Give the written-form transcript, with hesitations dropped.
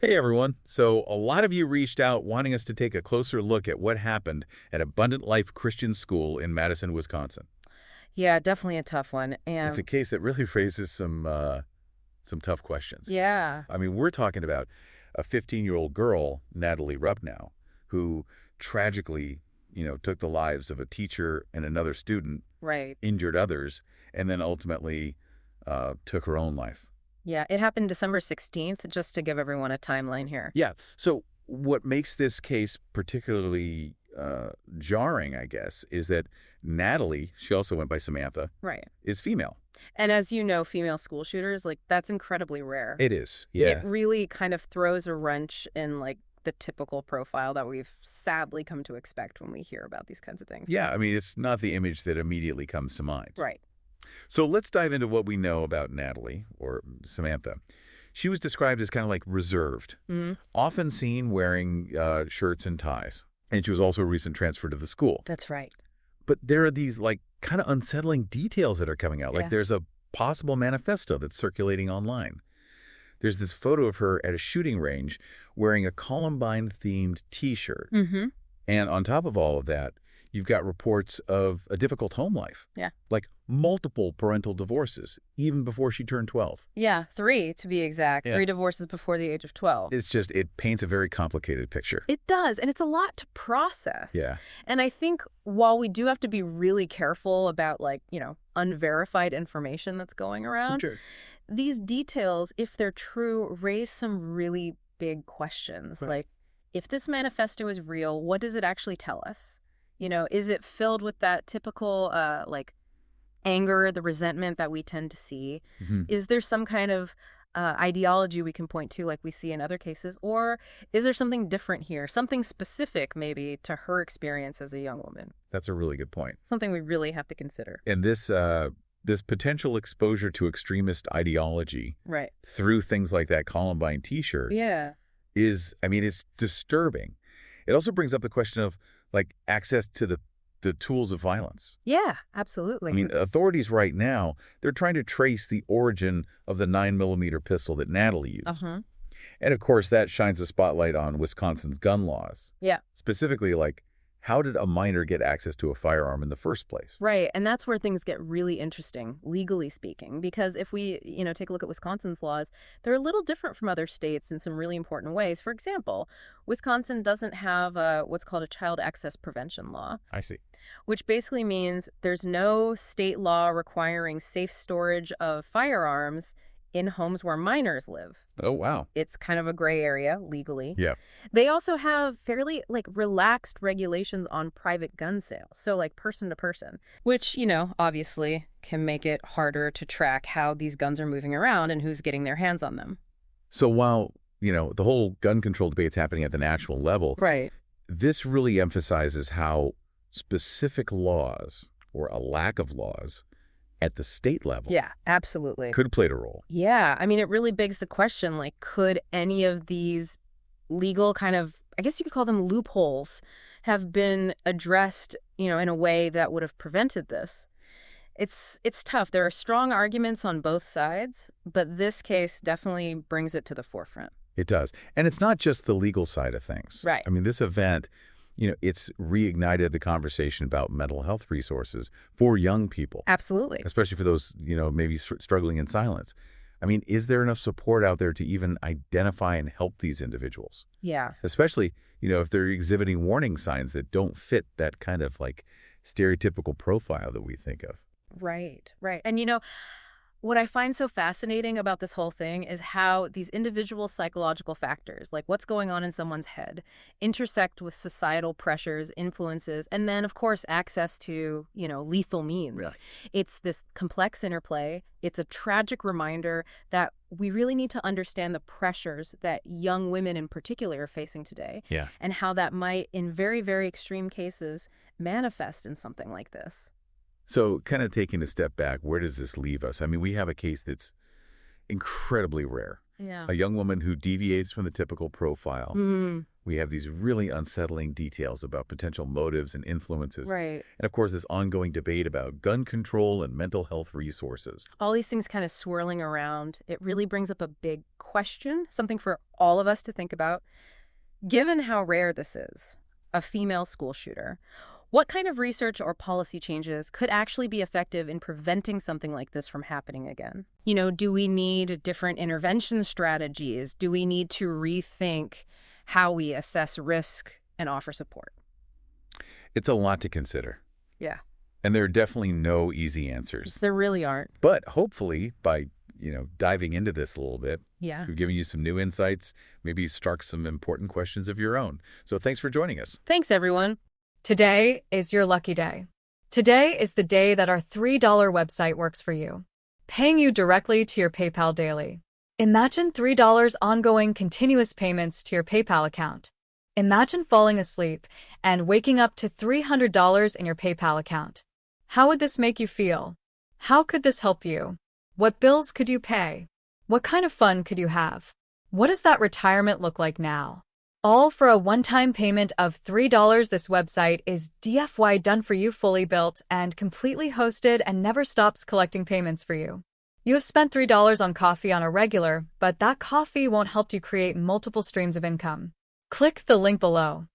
Hey everyone. So, a lot of you reached out wanting us to take a closer look at what happened at Abundant Life Christian School in Madison, Wisconsin. Yeah, definitely a tough one. It's a And case that really raises some tough questions. yeah, I mean, we're talking about a 15-year-old girl, Natalie Rupnow, who tragically, took the lives of a teacher and another student, right. injured others, and then ultimately took her own life. Yeah, it happened December 16th, just to give everyone a timeline here. Yeah. So what makes this case particularly jarring, I guess, is that Natalie, she also went by Samantha, Right. is female. And as you know, female school shooters, that's incredibly rare. It is. It Yeah. really kind of throws a wrench in the typical profile that we've sadly come to expect when we hear about these kinds of things. Yeah. I mean, it's not the image that immediately comes to mind. Right. So let's dive into what we know about Natalie, or Samantha. She was described as kind of like reserved, Hmm. often seen wearing shirts and ties. And she was also a recent transfer to the school. That's right. But there are these kind of unsettling details that are coming out. Like Yeah. there's a possible manifesto that's circulating online. There's this photo of her at a shooting range wearing a Columbine-themed T-shirt. Mm-hmm. And on top of all of that, you've got reports of a difficult home life. Yeah. Like multiple parental divorces, even before she turned 12. Yeah, 3 to be exact. Yeah. 3 divorces before the age of 12. It paints a very complicated picture. It does, and it's a lot to process. Yeah. And I think while we do have to be really careful about, unverified information that's going around, Sure. these details, if they're true, raise some really big questions. Right. Like, if this manifesto is real, what does it actually tell us? Is it filled with that typical, anger, the resentment that we tend to see? Hmm. Is there some kind of ideology we can point to like we see in other cases? Or is there something different here, something specific maybe to her experience as a young woman? That's a really good point. Something we really have to consider. And this potential exposure to extremist ideology Right. through things like that Columbine T-shirt Yeah. it's disturbing. It also brings up the question of access to the tools of violence. Yeah, absolutely. I mean, authorities right now, they're trying to trace the origin of the 9mm pistol that Natalie used. Uh-huh. And of course, that shines a spotlight on Wisconsin's gun laws. Yeah. Specifically, how did a minor get access to a firearm in the first place? Right. And that's where things get really interesting, legally speaking, because if we, take a look at Wisconsin's laws, they're a little different from other states in some really important ways. For example, Wisconsin doesn't have what's called a child access prevention law, I see. which basically means there's no state law requiring safe storage of firearms in homes where minors live. Oh, wow. It's kind of a gray area legally. Yeah. They also have fairly relaxed regulations on private gun sales, so person to person, which, obviously can make it harder to track how these guns are moving around and who's getting their hands on them. So while, the whole gun control debate's happening at the national level, Right. this really emphasizes how specific laws, or a lack of laws, at the state level Yeah, absolutely. could play a role. Yeah, I mean, it really begs the question, could any of these legal kind of, I guess you could call them loopholes, have been addressed, in a way that would have prevented this? It's tough. There are strong arguments on both sides, but this case definitely brings it to the forefront. It does. And it's not just the legal side of things. Right. I mean, this event, it's reignited the conversation about mental health resources for young people, Absolutely. especially for those, maybe struggling in silence. I mean, is there enough support out there to even identify and help these individuals? Yeah. Especially, if they're exhibiting warning signs that don't fit that kind of stereotypical profile that we think of. Right, right. And what I find so fascinating about this whole thing is how these individual psychological factors, like what's going on in someone's head, intersect with societal pressures, influences, and then, of course, access to, lethal means. Yeah. It's this complex interplay. It's a tragic reminder that we really need to understand the pressures that young women in particular are facing today, Yeah. and how that might, in very, very extreme cases, manifest in something like this. So kind of taking a step back, where does this leave us? I mean, we have a case that's incredibly rare. Yeah. A young woman who deviates from the typical profile. Mm, We have these really unsettling details about potential motives and influences. right. And of course, this ongoing debate about gun control and mental health resources. All these things kind of swirling around. It really brings up a big question, something for all of us to think about. Given how rare this is, a female school shooter, what kind of research or policy changes could actually be effective in preventing something like this from happening again? Do we need different intervention strategies? Do we need to rethink how we assess risk and offer support? It's a lot to consider. Yeah, And there are definitely no easy answers. there really aren't. But hopefully, by diving into this a little bit, Yeah. we've given you some new insights, maybe spark some important questions of your own. So thanks for joining us. Thanks, everyone. Today is your lucky day. Today is the day that our $3 website works for you, paying you directly to your PayPal daily. Imagine $3 ongoing continuous payments to your PayPal account. Imagine falling asleep and waking up to $300 in your PayPal account. How would this make you feel? How could this help you? What bills could you pay? What kind of fun could you have? What does that retirement look like now? All for a one-time payment of $3. This website is DFY done for you, fully built and completely hosted, and never stops collecting payments for you. You have spent $3 on coffee on a regular, but that coffee won't help you create multiple streams of income. Click the link below.